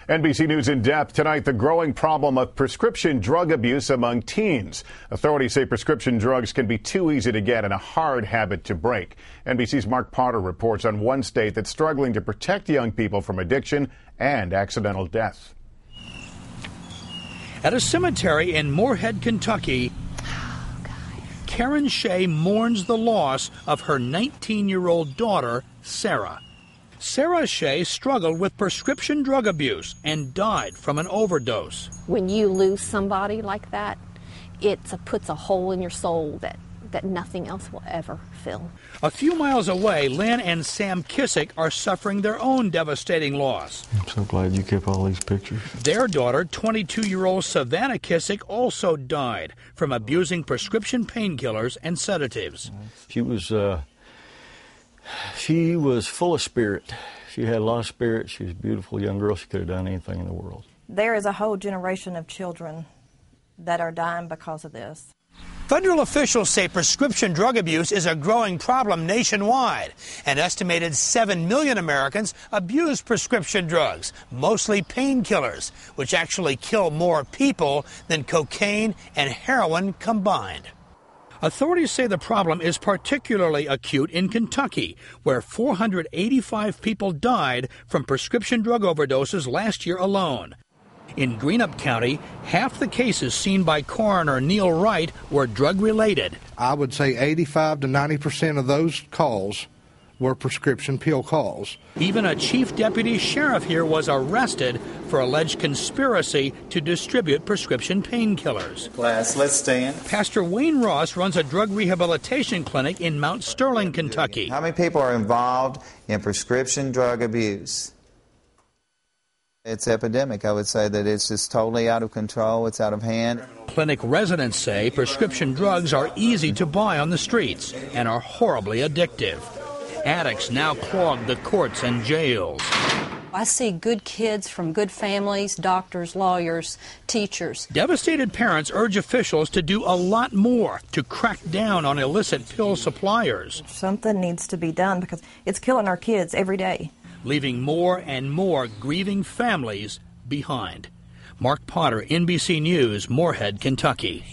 NBC News in depth tonight, the growing problem of prescription drug abuse among teens. Authorities say prescription drugs can be too easy to get and a hard habit to break. NBC's Mark Potter reports on one state that's struggling to protect young people from addiction and accidental death. At a cemetery in Moorhead, Kentucky, Karen Shea mourns the loss of her 19-year-old daughter, Sarah. Sarah Shea struggled with prescription drug abuse and died from an overdose. When you lose somebody like that, it puts a hole in your soul that nothing else will ever fill. A few miles away, Lynn and Sam Kissick are suffering their own devastating loss. I'm so glad you kept all these pictures. Their daughter, 22-year-old Savannah Kissick, also died from abusing prescription painkillers and sedatives. She was full of spirit. She had a lot of spirit. She was a beautiful young girl. She could have done anything in the world. There is a whole generation of children that are dying because of this. Federal officials say prescription drug abuse is a growing problem nationwide. An estimated 7 million Americans abuse prescription drugs, mostly painkillers, which actually kill more people than cocaine and heroin combined. Authorities say the problem is particularly acute in Kentucky, where 485 people died from prescription drug overdoses last year alone. In Greenup County, half the cases seen by coroner Neil Wright were drug-related. I would say 85 to 90% of those calls were prescription pill calls. Even a chief deputy sheriff here was arrested for alleged conspiracy to distribute prescription painkillers. Class, let's stand. Pastor Wayne Ross runs a drug rehabilitation clinic in Mount Sterling, Kentucky. How many people are involved in prescription drug abuse? It's epidemic. I would say that it's just totally out of control. It's out of hand. Clinic residents say prescription drugs are easy to buy on the streets and are horribly addictive. Addicts now clog the courts and jails. I see good kids from good families, doctors, lawyers, teachers. Devastated parents urge officials to do a lot more to crack down on illicit pill suppliers. Something needs to be done because it's killing our kids every day, leaving more and more grieving families behind. Mark Potter, NBC News, Moorhead, Kentucky.